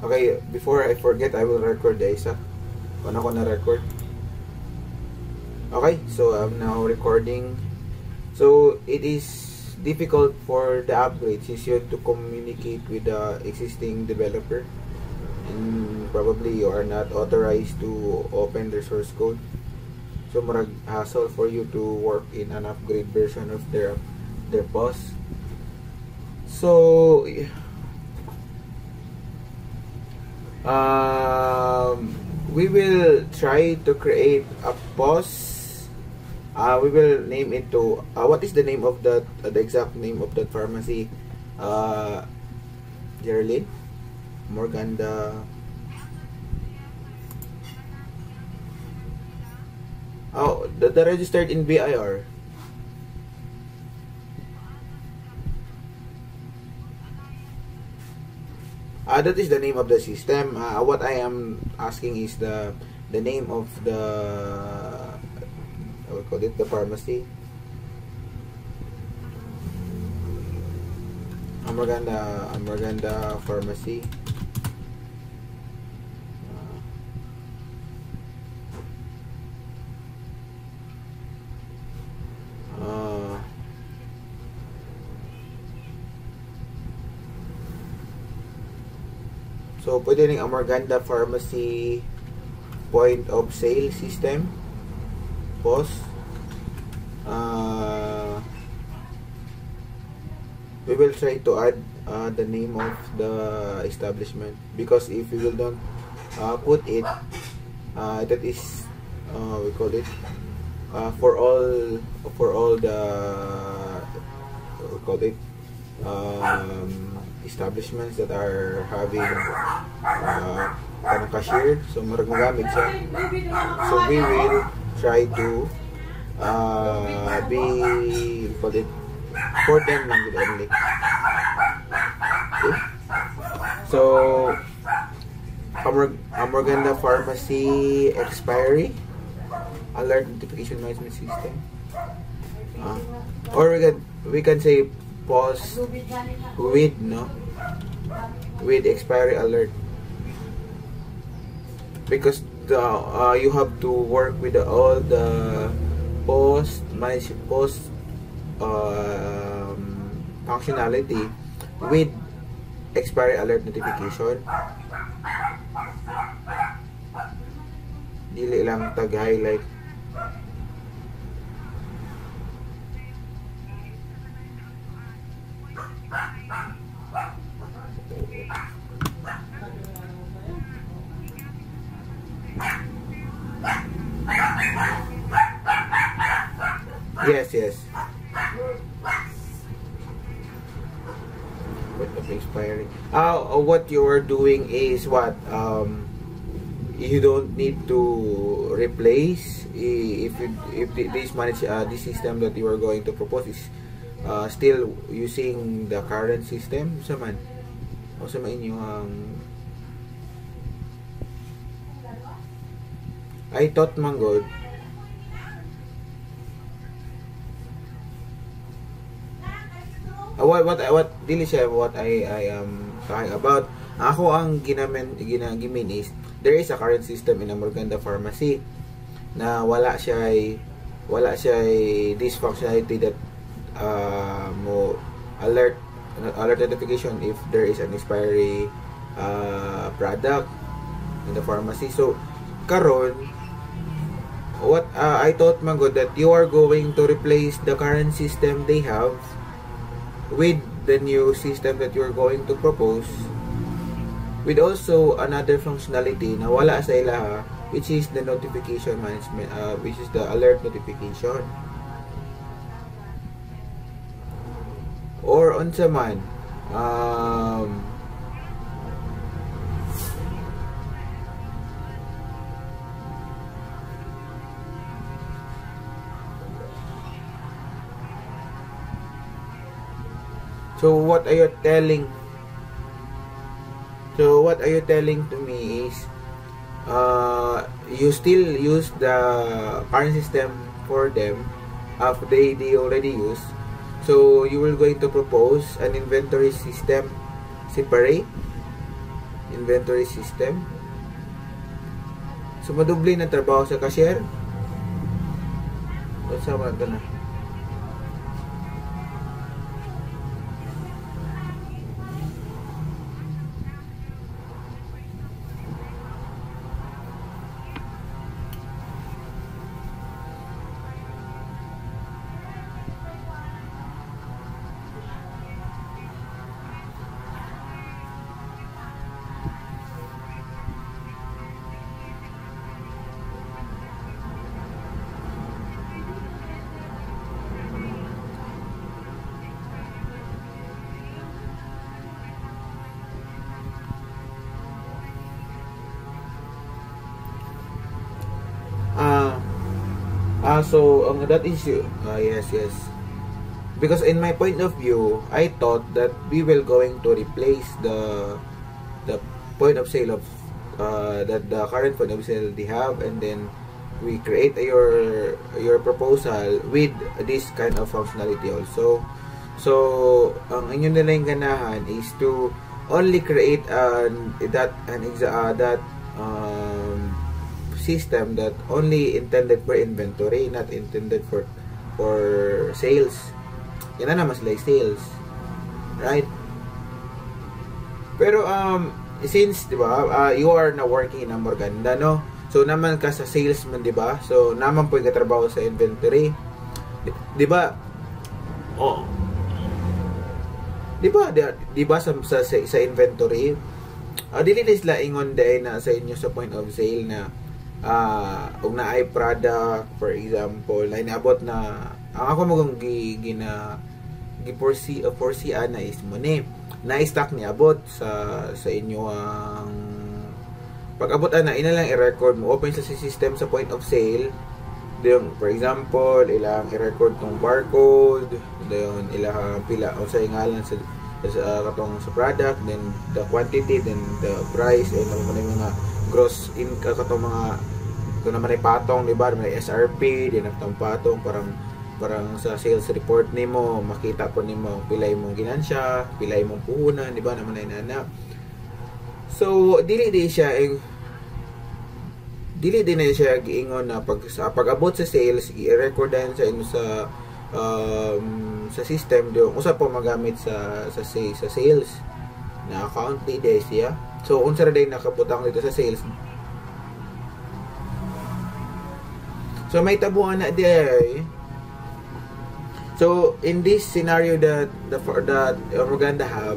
Okay, before I forget, I will record the isa. Kung ako na-record. Okay, so I'm now recording. So, it is difficult for the upgrade since you have to communicate with the existing developer. And probably you are not authorized to open their source code. So, marag hassle for you to work in an upgrade version of their POS. So, we will try to create a POS. We will name it to what is the name of that the exact name of that pharmacy? Geraldine Morganda. Oh, the registered in BIR. That is the name of the system. What I am asking is the name of the we call it the pharmacy. Amarganda Pharmacy. So, pwede rin Amarganda Pharmacy point of sale system. POS. We will try to add the name of the establishment because if we will not put it, that is we call it for all the we call it establishments that are having cashier, so magamit siya. So we will try to be call it for them lang only. Okay. So Amarganda Pharmacy expiry alert notification management system, or we can say POS with expiry alert, because you have to work with all the POS functionality with expiry alert notification. Dili lang tag-highlight. Yes. What of expiring? What you are doing is what you don't need to replace if this system that you are going to propose is still using the current system. Sa man inyo I thought manggod what dili siya what I am talking about. Ako ang gimin is there is a current system in Amarganda Pharmacy na wala siya this functionality that mo alert notification if there is an expiry product in the pharmacy. So karon what I thought manggod that you are going to replace the current system they have with the new system that you're going to propose, with also another functionality na wala sa ilaha, which is the notification management, which is the alert notification. Or unsa man So what are you telling to me is you still use the current system for them after they already use. So you will going to propose an inventory system separate. inventory system. So madoble na trabaho sa cashier. O sama ka na. So that is yes. Because in my point of view, I thought that we will going to replace the point of sale of that the current point of sale they have, and then we create your proposal with this kind of functionality also. So ang inyo nilang ganahan is to only create that system that only intended for inventory, not intended for sales. Yan na naman sila sales, right? Pero since di ba you are na working in Morganda, no? So naman ka sa salesman, di ba? So naman po yung katrabaho sa inventory, di ba? Oh, di ba sa inventory, dili sila ingon day na sa inyo sa point of sale na og na ay product, for example, na inaabot na ang ako magong foresee na is mo ni na stock ni abot sa inyo ang pag-abot na ina lang i-record mo, open sa system sa point of sale. Yung, for example, ilang i-record tong barcode, then ilang pila o sa ngalan sa katong sa product, then the quantity, then the price, and mga gross income, katong mga kung naman ay patong, di ba? May SRP, din ang patong, parang sa sales report nimo makita po nimo pilay mong ginansya, pilay mong puhunan, di ba? Naman ay nana. So dili din na siya giingon na pag-abot sa sales, i-recordan sa inyo sa system do usa po magamit sa sales na account ni siya. So unsa ra day nakabutang dito sa sales. So may tabuan na day. So in this scenario that Morganda have,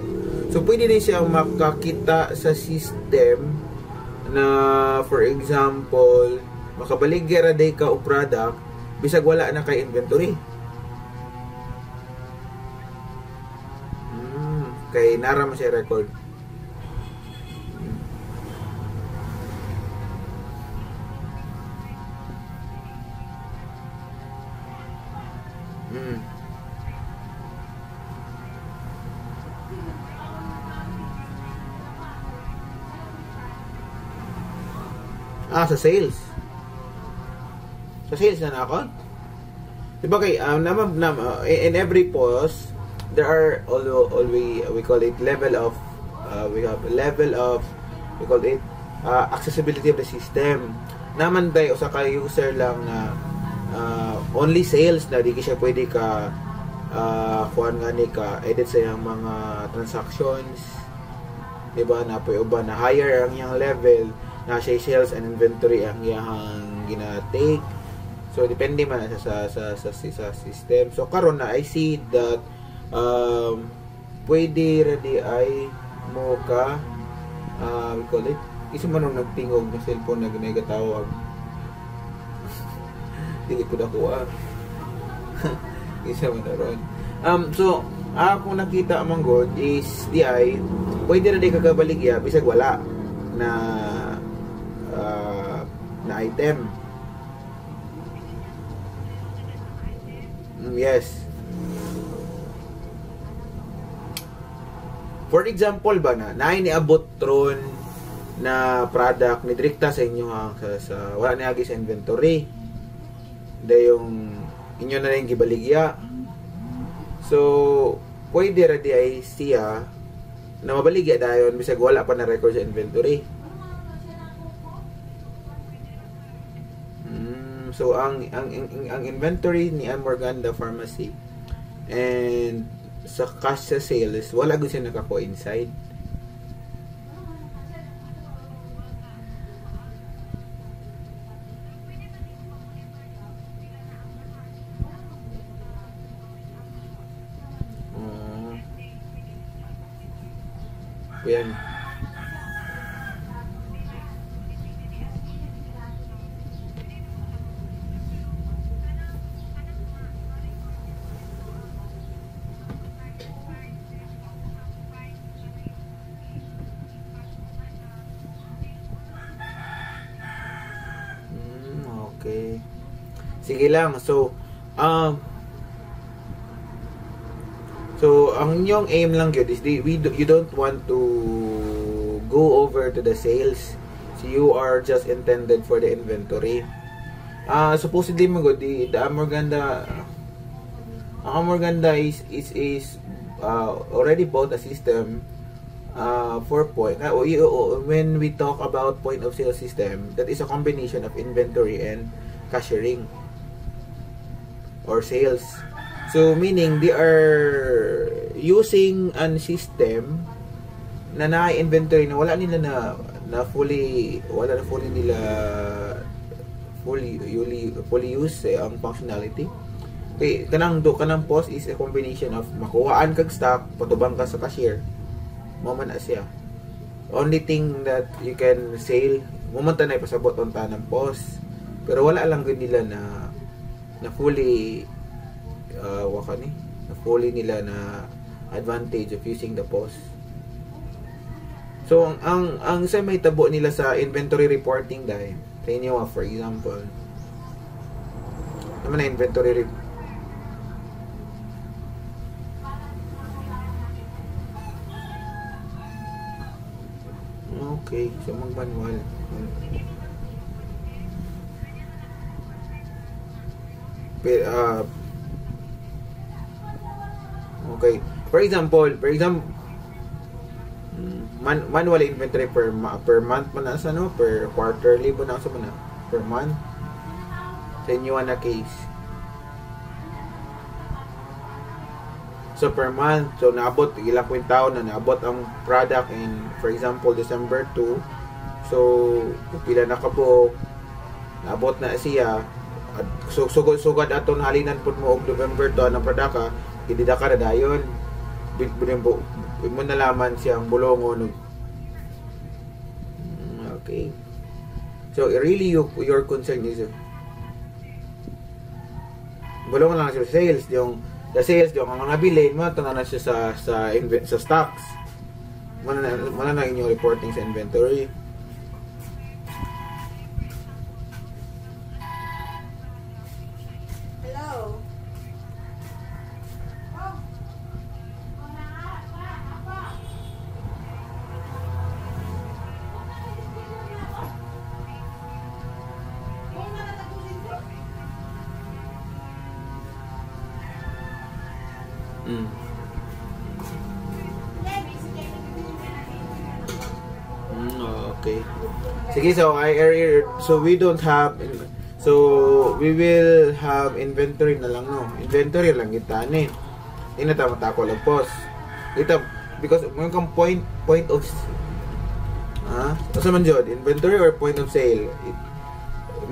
so pwede din siya makakita sa system na for example makabaligya ra day ka og product bisag wala na kay inventory. Kay nara mo siya record. Sa sales. Sa sales na ako. Diba kay in every post there are always we call it level of we call it accessibility of the system. Naman tayo usa ka user lang na only sales na di siya pwede ka kuan nga ni ka edit sa yang mga transactions, diba, na po uban na higher ang yang level na siya sales and inventory ang iyang gina-take. So depende man sa system. So karon na I see that pwede ready ay mo ka we call it isa man nung nagtingog ng cellphone na ginagataw dili ko dakuha. Isa man ron. So ako nakita among god is di ay pwede ready kagabaligya bisag wala na item. Yes. For example ba na niabot tron na product ni direkta sa inyo sa wala na agi sa inventory. Yung inyo na lang gibaligya. So pwede ra di ay siya na mabaligya dayon bisag wala pa na record sa inventory. So ang inventory ni Amorganda Pharmacy and sa cash sa sales wala gud siya naka-coincide. Yan. Okay. Sige lang. So, ang inyong aim lang yun is you don't want to go over to the sales. So, you are just intended for the inventory. Supposedly, the Amorganda, ang Amorganda is already bought a system for point. When we talk about point of sale system, that is a combination of inventory and cashiering or sales. So meaning they are using an system na na-inventory na wala nila na fully use ang functionality. Okay, kanang POS is a combination of makuhaan kag stock, patubang ka sa cashier. Moment na siya. Only thing that you can sell, momenta na ipasabot on tanang POS. Pero wala lang gud nila na fully na fully nila na advantage of using the POS. So ang sa may tabo nila sa inventory reporting dahil sa inyo, for example, naman na inventory okay, so mag-manual. Okay. For example, manual inventory per month mo na sa per quarterly mo na sa mo na per month. Sa inyo na case. So per month, so naabot ilang kwintaon na naabot ang product in, for example, December 2. So pila na kabuok, naabot na siya. So sugod aton halinan pud mo og November 2 ang product ka, hindi da ka na dayon. Mo nalaman siyang bulongon. Okay. So really your concern is bulongon lang sa sales, yung ang mga bilhin mo tanan na siya sa stocks. Mana na inyong reporting sa inventory. Okay. Sige, so we don't have, so we will have inventory na lang, no? Inventory lang kita ni. Ina ta matako lang POS. Ito because mo kang point of sa man jud, inventory or point of sale.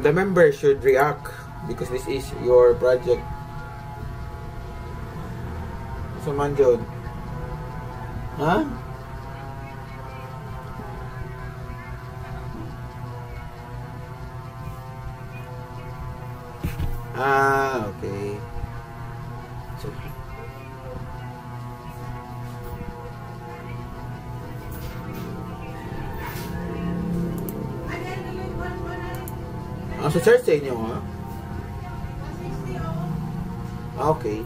The member should react because this is your project. Sa man jud. Okay. So, so search sa inyo, ha? Okay.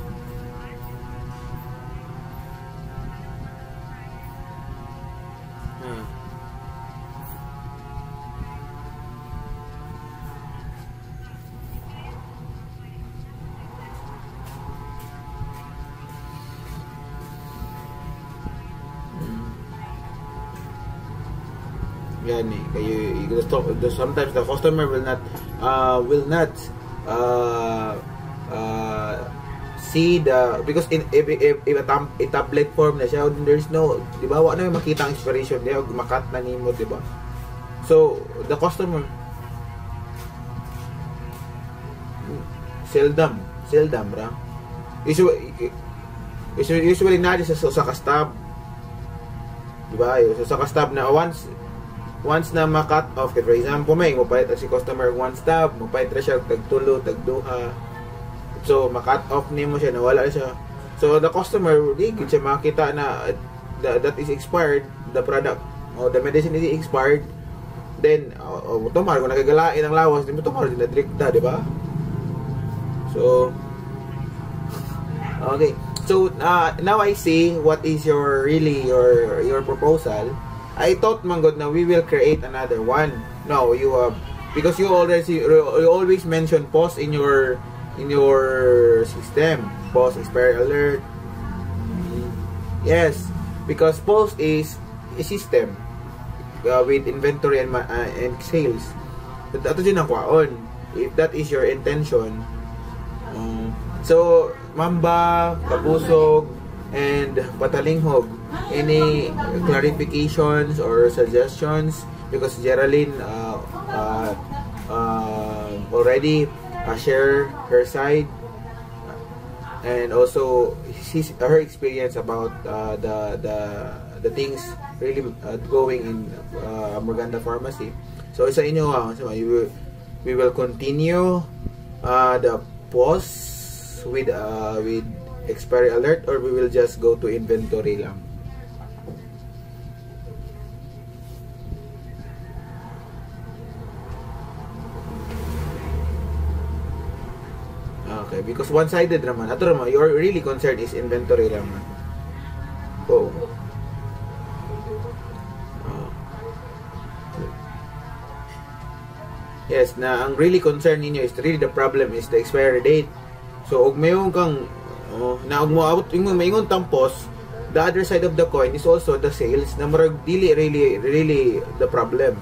Yan eh. Sometimes the customer will not uh, see the, because if a tablet form na siya, there's no, di ba, wala na makita ang expiration diya, makat na nimo, di ba? So the customer seldom ra usually na sa kastab, di ba? Sa kastab na once na makat off, for example, may mapait si customer one stop, mapait ra siya tagtulo tagduha, so makat off nimo siya, nawala siya, so the customer di gid siya makita na that is expired, the product or the medicine is expired, then tomar kung nagagalain ang lawas, di mo tomar din na direkta, di ba? So okay, so now I see what is your proposal. I thought man god na we will create another one. No, you because you always mention pause in your system, pause, expiry alert. Yes, because pause is a system with inventory and sales. Ato din ang kwaon if that is your intention. So Mamba, Kabusog, and Patalinghog, any clarifications or suggestions? Because Geraldine already share her side and also her experience about the things really going in Amorganda Pharmacy. So sa inyo, we will continue the pause with expiry alert, or we will just go to inventory lang. Okay, because one-sided naman. Ato naman, your really concerned is inventory lang. Oh. Yes, na ang really concern ninyo is really the problem is the expiry date. So, og mayon kang na og moabot yung maingon tampos, the other side of the coin is also the sales na marag dili really the problem.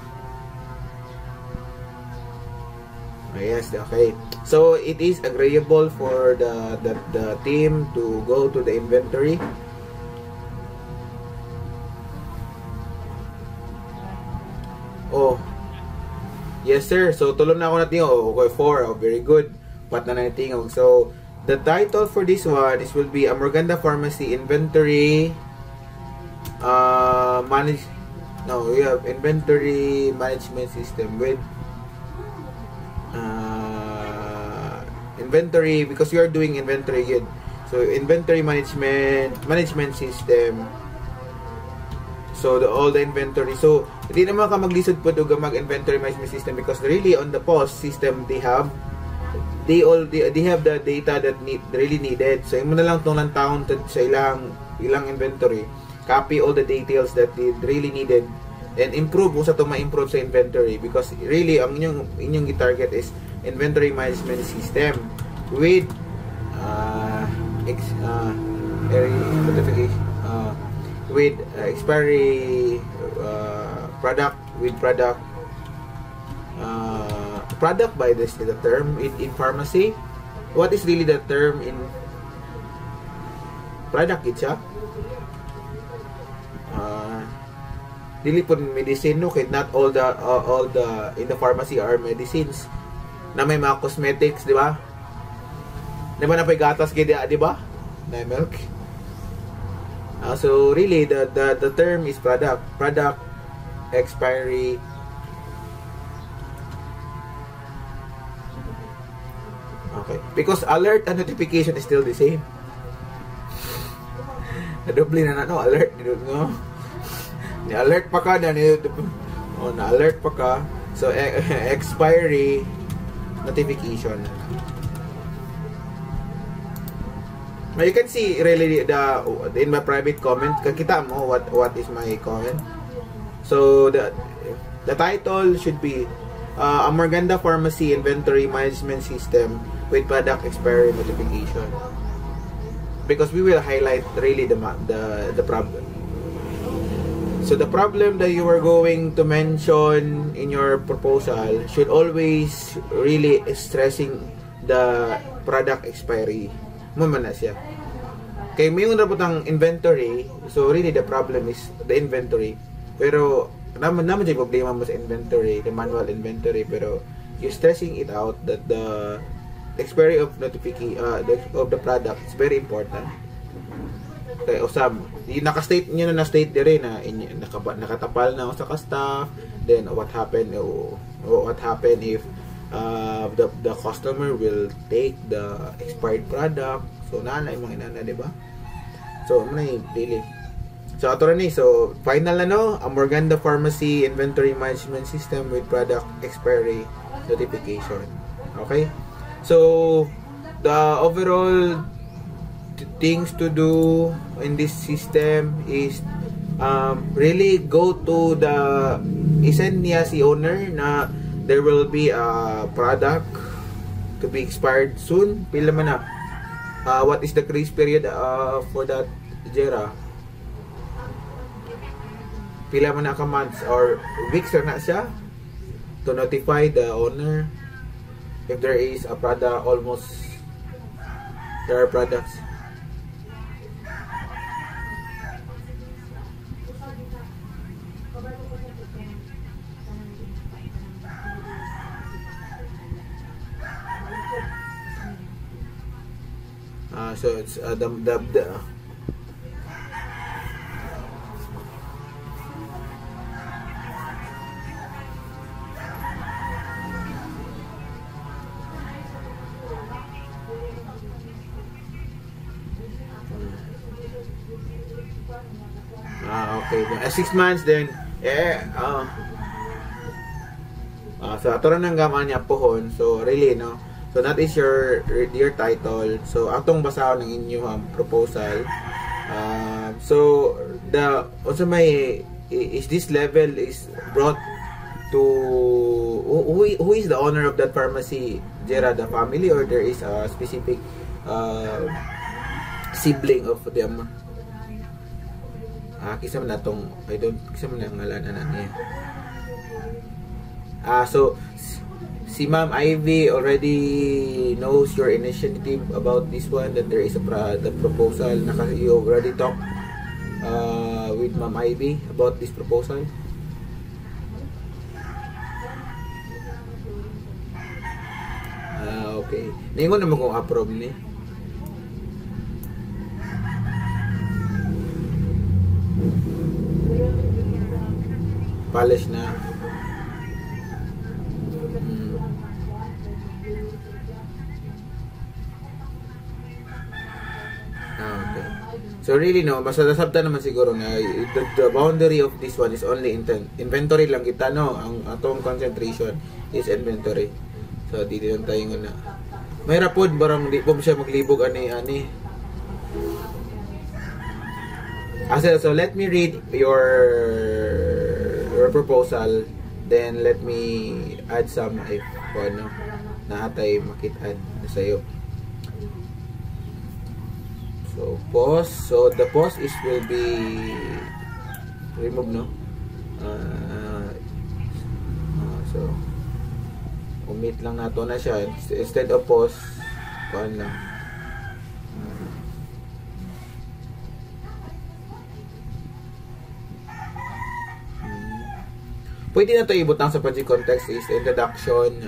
Yes, okay. So it is agreeable for the team to go to the inventory. Oh. Yes, sir. So tulong na ako natin. Okay, 4. Oh, very good. Pat na natingog. So the title for this one is will be Amorganda Pharmacy Inventory we have Inventory Management System with inventory, because we are doing inventory good. So inventory management system. So all the inventory. So hindi naman ka maglisod po duga mag inventory management system, because really on the POS system they have the data that really needed. So imo na lang tong taon sa ilang inventory, copy all the details that they really needed and improve kung sa to ma-improve sa inventory, because really ang inyong target is inventory management system with with expiry product by the term in pharmacy. What is really the term in product itself? Dili po medicine, no, kaya not all the in the pharmacy are medicines. Na may mga cosmetics, di ba? Di ba na pa'y gatas kaya, di ba? Na milk. So really the term is product expiry. Okay, because alert and notification is still the same. Nadubli na alert, no? Ni alert pa ka na alert pa ka. So expiry notification. Now you can see really in my private comment, kakita mo what is my comment. So the title should be Amorganda Pharmacy Inventory Management System with product expiry notification, because we will highlight really the problem. So the problem that you are going to mention in your proposal should always really stressing the product expiry. Mo man na siya. Kay may una putang inventory, so really the problem is the inventory. Pero naman yung problema mo sa inventory, the manual inventory, pero you stressing it out that the expiry of notification of the product is very important. Kay usab, naka-state niyo na state dire na nakatapal na sa staff, then what happened if the customer will take the expired product. So nana yung mga inana, di ba? So may really. So ato ni, so final na no, a Morganda Pharmacy inventory management system with product expiry notification. Okay? So the overall things to do in this system is really go to the isend niya si owner na there will be a product to be expired soon. Pila man na what is the grace period for that, Jera? Pila man na ka months or weeks na siya to notify the owner if there is a product, almost there are products. So it's the okay. 6 months then so ato ra nang gaman niya pohon. So really no. So that is your title. So atong basahon ng inyong proposal. So the also may is this level is brought to who is the owner of that pharmacy? Jera, the family, or there is a specific sibling of them? Kisa man natong kisa man ang ngalanan niya. So si Ma'am Ivy already knows your initiative about this one, that there is the proposal. You already talked with Ma'am Ivy about this proposal. Okay. Ningon naman kung approve ni. Polish na. Okay. So really no, basta nasabta naman siguro na the boundary of this one is only inventory lang kita no. Ang atong concentration is inventory. So dito yung tayo na. May rapod barang di po siya maglibog ani. So let me read your proposal, then let me add some if ano naatay makit-add sa iyo. So pause. So the pause is will be remove no. So omit lang nato na siya instead of pause kuan lang. Pwede na ito ibutang sa project context is introduction.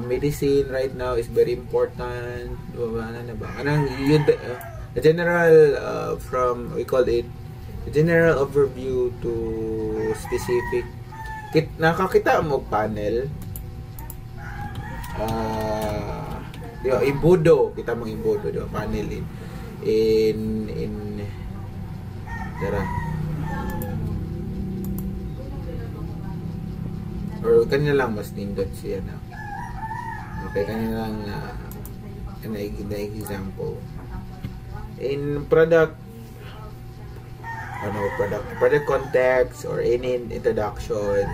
Medicine right now is very important. Ano na ba? The general from we call it the general overview to specific. Nakakita mo panel. Imbudo, kita mong imbudo, diba? Panel in tara. Or kanina lang mas nindot siya na. Okay, kanina lang na example. In product context or any introduction,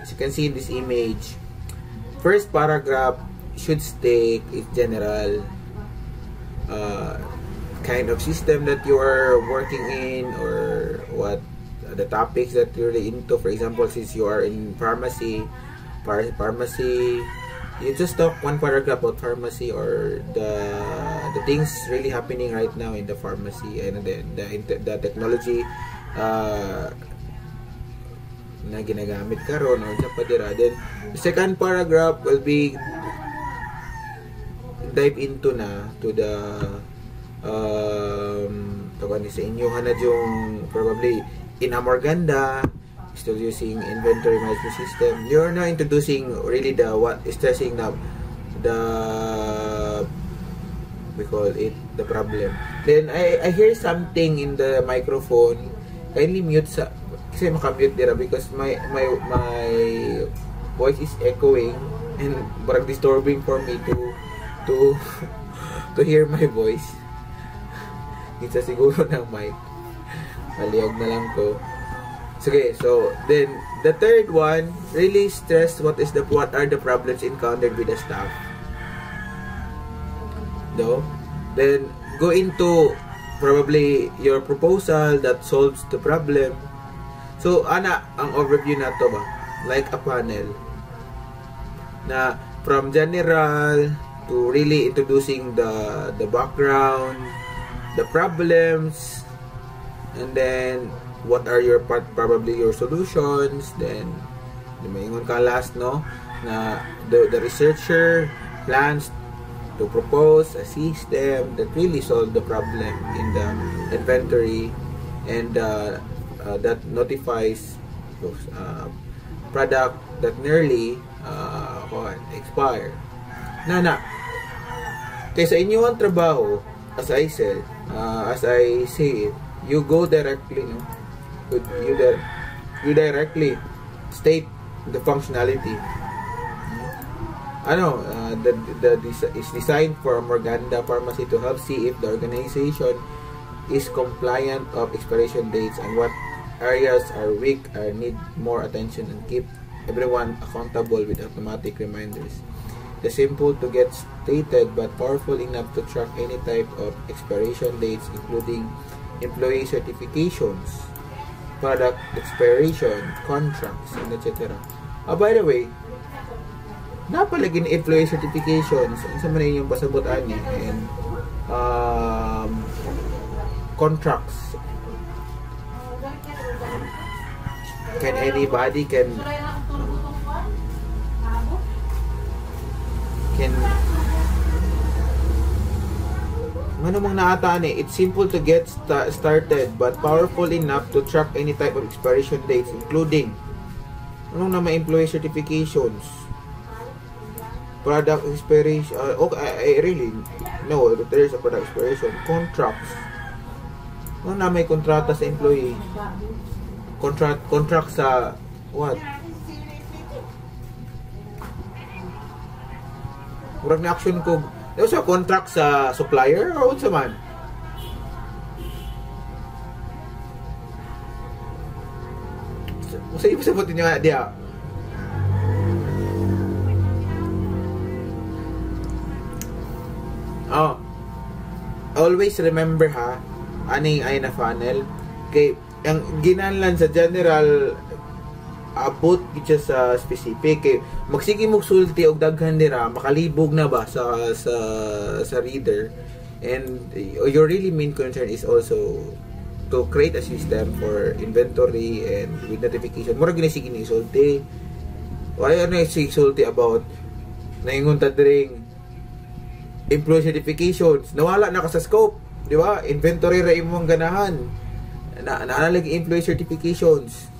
as you can see in this image, first paragraph should state its general kind of system that you are working in, or what the topics that you're really into. For example, since you are in pharmacy, you just talk one paragraph about pharmacy or the things really happening right now in the pharmacy, and then the technology na ginagamit karon or sa padira. Then the second paragraph will be dive into na to the sa inyo na yung probably in Amorganda still using inventory management system. You're now introducing really the what is stressing the we call it the problem. Then I hear something in the microphone. Kindly mute sa kasi makamute dira because my voice is echoing and parang disturbing for me to hear my voice. Isa siguro ng mic. Maliyog na lang ko. Sige, so then the third one, really stress what are the problems encountered with the staff. No? Then go into probably your proposal that solves the problem. So ana ang overview na to ba? Like a panel na from general to really introducing the background, the problems, and then what are your probably your solutions. Then maingon ka last no na the researcher plans to propose a system that really solve the problem in the inventory and that notifies those product that nearly expire. Nana, kaya sa inyo ang trabaho, as I said, as I say it, you go directly, no? You directly state the functionality. Is designed for Morganda Pharmacy to help see if the organization is compliant of expiration dates and what areas are weak or need more attention, and keep everyone accountable with automatic reminders. The simple to get stated but powerful enough to track any type of expiration dates, including employee certifications, product expiration, contracts, and etc. By the way, napalagin employee certifications, isa man yung pasabutan niya, and contracts. Can anybody can ano mong naataan eh, it's simple to get started but powerful enough to track any type of expiration dates, including anong na employee certifications, product expiration, I really know that there is a product expiration, contracts, ano na may kontrata sa employee, contract sa what? Murag na action ko. Ano sa contract sa supplier or what sa man? Sa ibig sabihin niyo nga diya. Always remember ha, aning ay na funnel kay ang ginanlan sa general abot kita sa specific kay magsige mo sulti og daghan dira makalibog na ba sa reader, and your really main concern is also to create a system for inventory and with notification. Mura ginisige ni sulti why ano sulti about naingon ta dring employee certifications, nawala na ka sa scope, di ba? Inventory ra imong ganahan na naalagi employee certifications.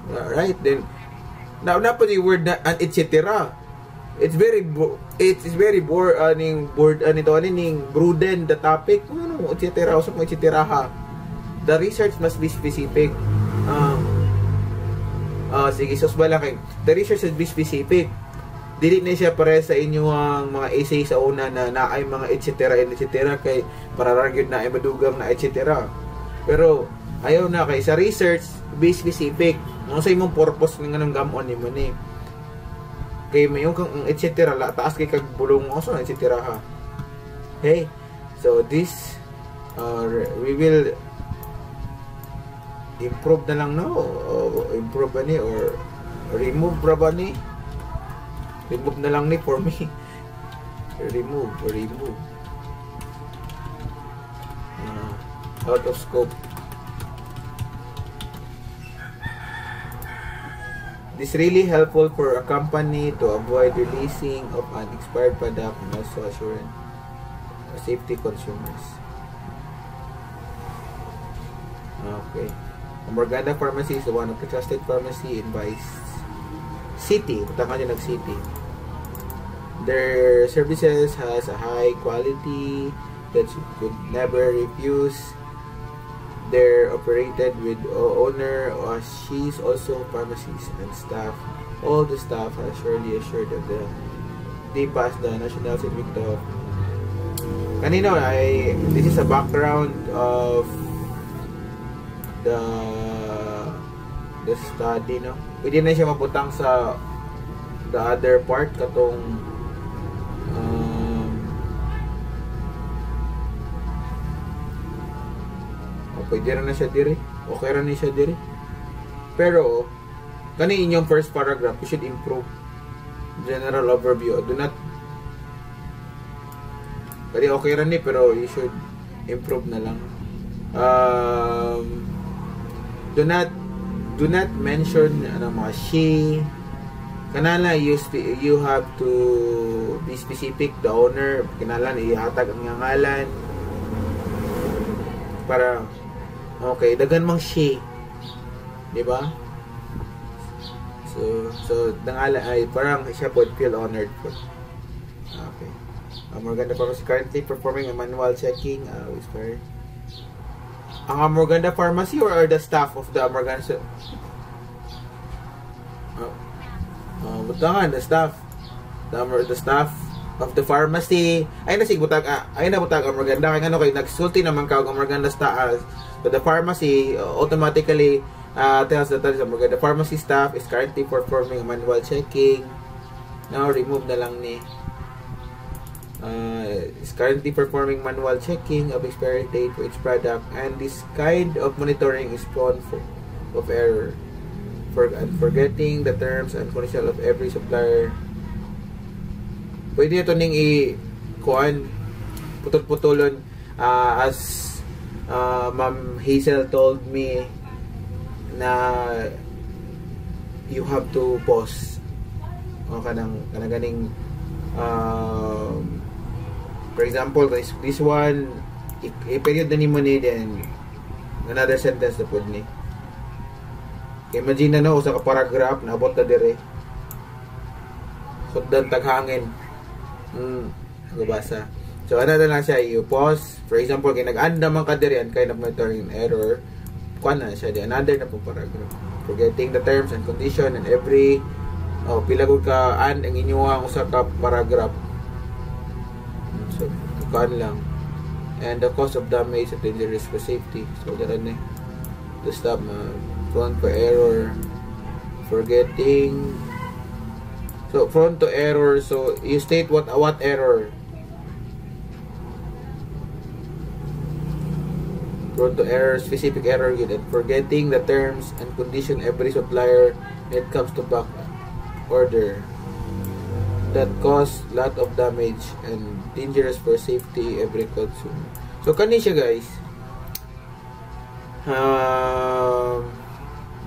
Right, then now po yung word na etc. It's very broaden the topic. Ano etc. Usap mo etc. ha. The research must be specific. Sige, sus balakay. The research must be specific. Dili na siya pare sa inyo ang mga essay sa una na naay mga etc. and etc. kay para ragyod na ay madugang na etc. Pero ayaw na kay sa research be specific. Ano sa imong purpose ng anong gamon nimo ni? Kay mayon kang etc. la taas kay kag bulong mo so etc. ha. Okay? So this we will improve na lang no, o improve ba ni, or remove ba ni, remove na lang ni for me. remove out of scope. This really helpful for a company to avoid releasing of an expired product and also assuring safety consumers. Okay. Morgana Pharmacy is one of the trusted pharmacy in Vice City. Butangan nyo nag-city. Their services has a high quality that you could never refuse. They're operated with owner, or she's also pharmacist and staff. All the staff are surely assured of they pass the national certificate of. Kanino, this is a background of the study, no? Pwede na siya mabutang sa the other part katong pwede rin na siya diri. Okay rin na siya diri. Pero, kani inyong first paragraph, you should improve. General overview. Do not, kani okay rin ni, pero you should improve na lang. Do not mention mga she. Kanala, you have to be specific. The owner, kanala, ihatag ang ngalan. Para okay, dagan mang she. 'Di ba? So dangala ay parang siya po feel honored po. Okay. Morgana Pharmacy currently performing a manual checking expired. Ang Morgana Pharmacy or the staff of the Morgana butangan the staff. The staff of the pharmacy ay butag ang Morgana kay ano kay nagsulti naman ka ang Morgana staff. So the pharmacy automatically tells the Morgana pharmacy staff is currently performing manual checking. Now remove na lang ni is currently performing manual checking of expiry date for each product, and this kind of monitoring is prone of error and forgetting the terms and conditions of every supplier. Pwede ito ning kuan putol-putulon as Ma'am Hazel told me na you have to pause o kanang ganing for example this one i-period na ni mo ni, then another sentence na po ni. Imagine na no, sa paragraph na abot na dire suddan taghangin nabasa. So, ano na lang siya, you pause. For example, kaya nag-anda man ka diri and kind of monitoring error, kuha na siya di another na po paragraph. Forgetting the terms and condition and every pilagod ka ang inyong usa ka paragraph. So, kuha lang. And the cause of damage at dangerous for safety. So, daran to stop prone for error. Forgetting. So, prone to error. So, you state what error. Prone to error, specific error yun, and forgetting the terms and condition every supplier when it comes to back order that cause lot of damage and dangerous for safety every consumer. So kani siya guys,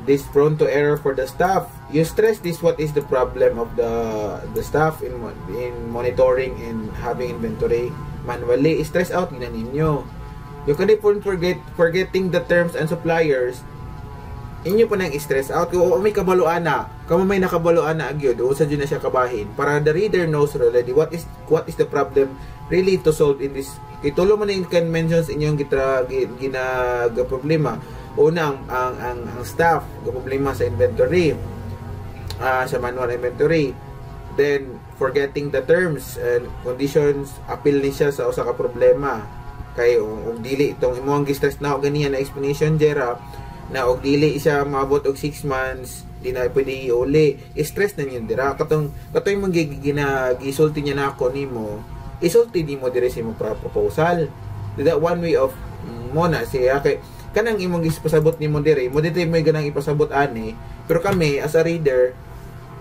this prone to error for the staff. You stress this, what is the problem of the staff in monitoring and having inventory manually. Stress out gina ninyo. You can forgetting the terms and suppliers. Inyo po nang stress out. Kung may kabaluan na, kung may nakabaluan na agyod, o sa na siya kabahin, para the reader knows already what is the problem really to solve in this. Itulo mo na yung mentions inyong ginaga problema. Una, ang staff, problema sa inventory, sa manual inventory. Then, forgetting the terms and conditions, appeal ni siya sa usa ka problema. Kay og dili itong imong gi-stress na og ganiya na explanation jera na og dili siya maabot og 6 months di na pwede iuli, stress na niyo dira katong mong gisulti niya nako nimo, isulti nimo dire sa imong proposal. That one way of mo na siya kay kanang imong ipasabot nimo dire mo dito mo ganang ipasabot ani, pero kami as a reader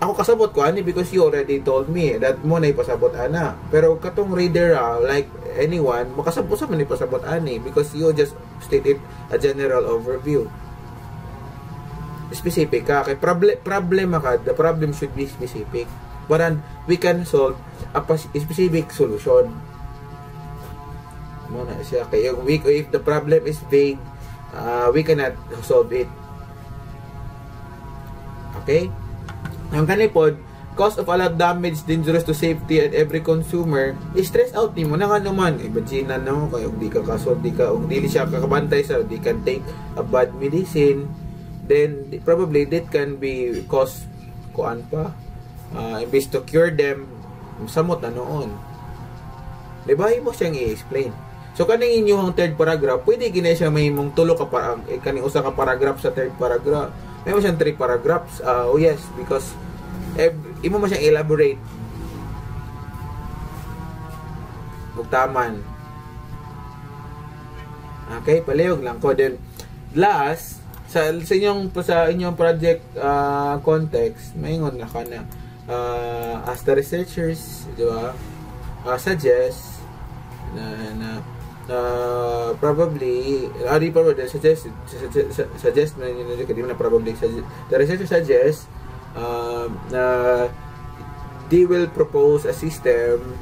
ako kasabot ko ani because you already told me that mo na ipasabot ana, pero katong reader like anyone makasabot sa man ipasabot ani because you just stated a general overview. Specific ka kay problema ka, the problem should be specific, but we can solve a specific solution muna siya. Kaya if the problem is vague, we cannot solve it. Okay? Ang kanipod, cause of a lot damage dangerous to safety and every consumer, stress out nimo na nga naman. Imagine no, kaya di ka kasolve, di siya kakabantay sa, di can take a bad medicine, then probably that can be cause kuan pa. Imbis to cure them, samot na noon. Diba? Mo siyang i-explain. So kaning inyong third paragraph, pwede ginay siya may mong tulo ka kaning usa ka paragraph sa third paragraph. May mo siyang 3 paragraphs. Oh yes, because imo mo siyang elaborate. Bugtaman. Okay, palihog lang ko din. Last, sa inyong project context, maingon na kana as the researchers, di ba? Suggest probably suggest na probably the researcher suggests they will propose a system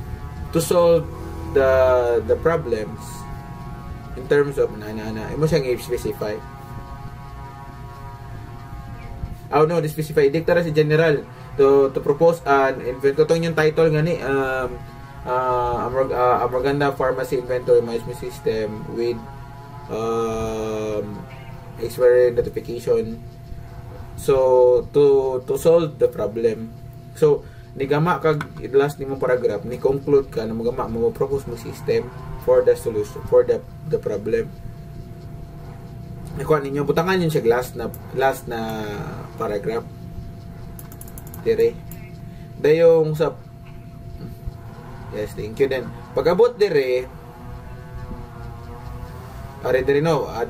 to solve the problems in terms of imo siyang i-specify. No, the specify dictara si general to propose an invent tong yung title ngani Amraganda Pharmacy Inventory Management System with expiry notification. So to solve the problem. So nigama kag last nimo paragraph ni conclude ka na magama mo propose mo system for the solution for the problem. Ikuan ninyo butangan yun siya last na paragraph. Dire. Dayong sa yes, thank you then. Pag-abot dire,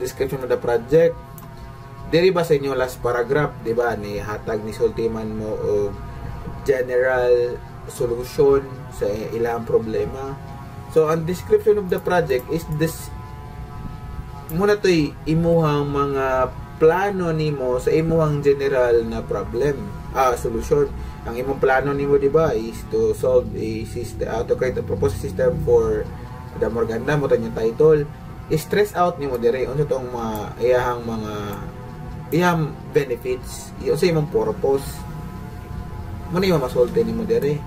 description of the project. Dire ba sa inyo last paragraph, di ba? Ni hatag ni sultiman mo o general solution sa ilang problema. So, ang description of the project is this muna to'y imuhang mga plano nimo sa imuhang general na problem, solution. Ang imong plano nimo di ba is to solve a system, to create a proposed system for the Morganda mo tanyang title. I-stress out nimo dire unsa tong iyang benefits, unsa imong purpose. Mo ni masulti nimo dire.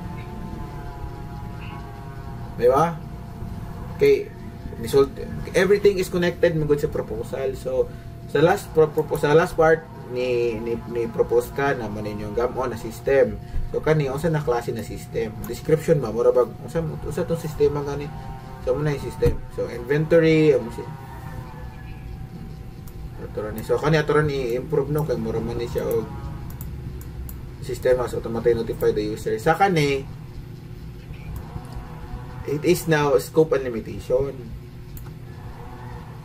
Di ba? Okay, everything is connected mo sa proposal. So sa last part ni propose ka na man ninyong gamon na system. So kani unsa na klase na system? Description ma mura bag unsa tong sistema gani? So mo na yung system. So inventory so kani atoran i-improve no kay mura man ni siya og system as automatically notify the user. Sa kani it is now scope and limitation.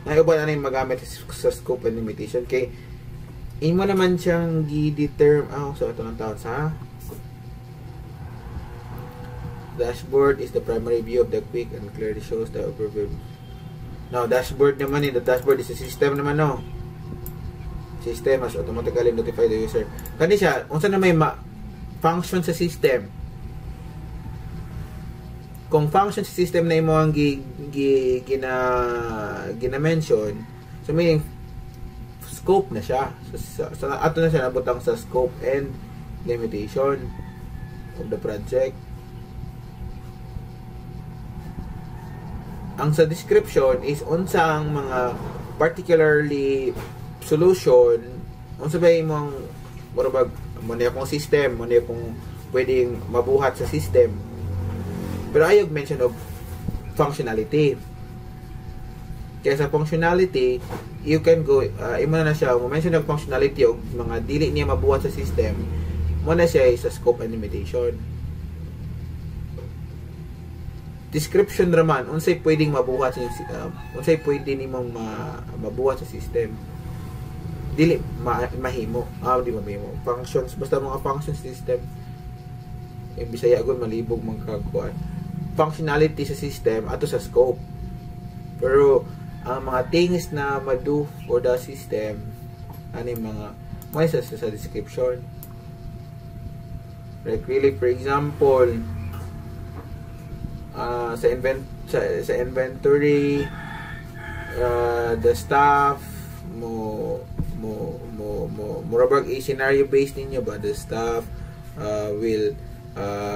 Ay uban ani magamit sa scope and limitation kay imo naman siyang gi-determine so ito ng tawag sa dashboard is the primary view of the quick and clearly shows the overview. Now dashboard naman the dashboard is a system naman no. System as automatically notify the user. Kani siya unsa na may function sa system. Kung function sa system na imo ang gina-mention, so meaning scope na siya. So ato na siya nabutang sa scope and limitation of the project. Ang sa description is unsa ang mga particularly solution, unsa ba imong murabag mo niya kung system, mo niya kung pwedeng mabuhat sa system. Pero ayog mention of functionality. Kaya sa functionality, you can go, imo na siya, mention of functionality o mga dili niya mabuhat sa system, mo na siya sa scope and limitation. description raman unsay pwedeng mabuhat sa unsay pwede nimong mabuhat sa system. Dili mahimo. Di mahimo. Functions basta mga function system. Yung Bisaya gud malibog man kagkuan. Functionality sa system ato sa scope. Pero ang mga things na ma-do for the system ano yung mga may sa description. Like really, for example, sa inventory, the staff murabag scenario based ninyo ba, the staff will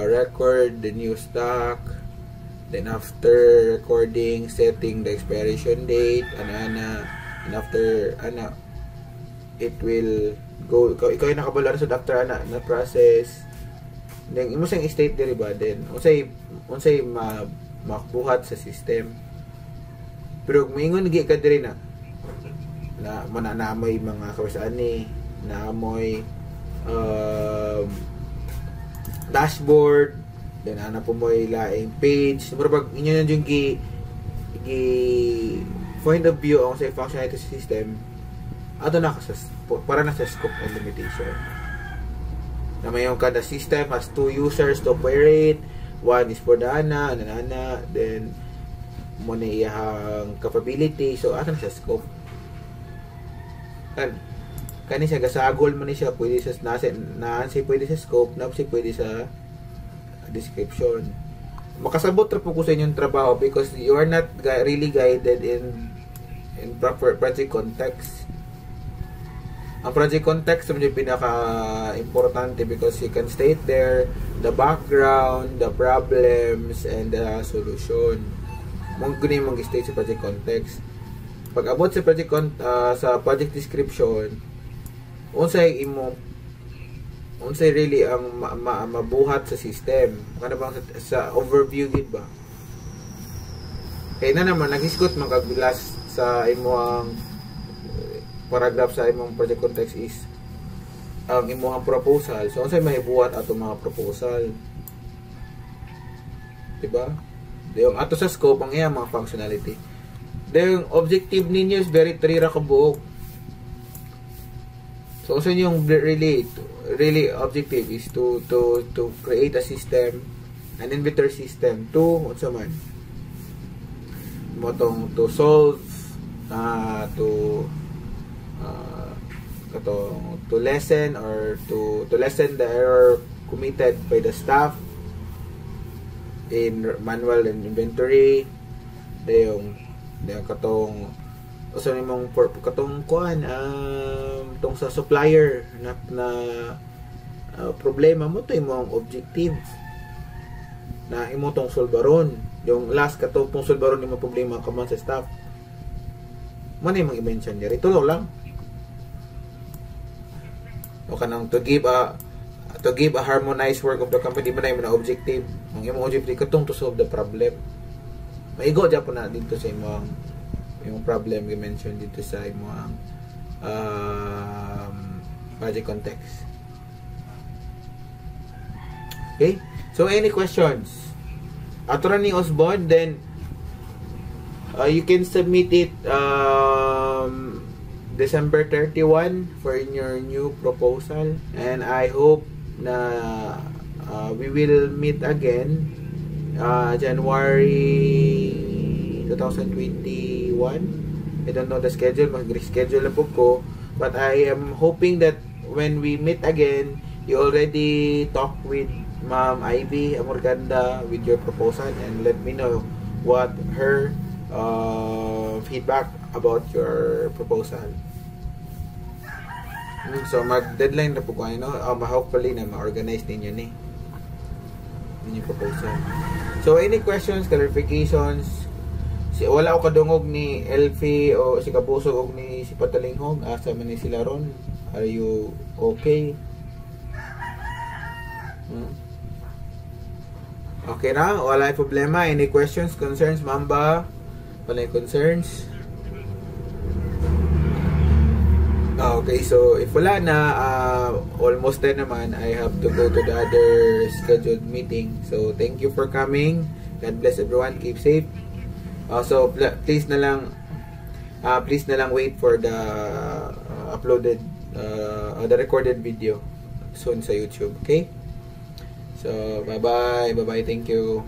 record the new stock, then after recording setting the expiration date and after it will go, ikaw yung nakabalo na sa after na process, then imo sang state diri ba, then unsay makuhat sa system. Pero mingon gi ka diri na mananamoy mga kawasaan ni naamoy dashboard, then ana po mo laing page murag inyo na yung gi point of view ang sa functionality system ato na para na sa scope and limitation na mayroon kada system has 2 users to operate, 1 is for the ana, then mo na iyang capability, so ato na sa scope kani siya gasagol man ni siya, pwede sa nasa pwede sa scope, napsi pwede sa description. Makasabot ra po ko sa inyong trabaho because you are not really guided in proper project context. Ang project context naman yung pinaka-importante because you can state there the background, the problems, and the solution. Mong gunin mong state sa project context. Pag abot sa project description, unsay really ang mabuhat sa system. Kana bang sa overview gid ba? Kaya na naman nag-isgot magagbilas sa imong paragraph sa imong project context is ang imong proposal. So unsay mahibuhat ato mga proposal? Diba? Yung ato sa scope ang iya mga functionality. Yung objective ninyo is very trira kabuok. So unsay yung really objective is to create a system, an inventory system to unsa man motong to solve to lessen or to lessen the error committed by the staff in manual and inventory. Yung katong usa nimong katong kuan tong sa supplier na problema mo to imong objective na imo tong solbaron. Yung last katong solbaron nimo problema kaman sa staff mo na imong i-mention diri tulo lang o kanang to give a harmonized work of the company man na objective. Ang imong objective katong to solve the problem. Maigo dya po na dito sa imong yung problem we mentioned dito sa imong project context. Okay? So any questions? Attorney Osborne, then you can submit it December 31 for your new proposal, and I hope na we will meet again January 2021. I don't know the schedule, mag-reschedule na po ko, but I am hoping that when we meet again, you already talk with Ma'am Ivy Amorganda with your proposal and let me know what her feedback about your proposal. So mag-deadline na po ko, hopefully na ma-organize ninyo ni yung proposal. So any questions, clarifications? Wala ako kadungog ni Elfie o si Kabusog o ni si Patalinghog. Asa man ni sila ron? Are you okay? Okay na? Wala problema? Any questions, concerns, Mamba? Wala concerns? Okay, so if wala na, almost 10 naman, I have to go to the other scheduled meeting. So thank you for coming God bless everyone. Keep safe. Also, please na lang wait for the uploaded the recorded video soon sa YouTube. Okay? So, bye-bye. Bye-bye. Thank you.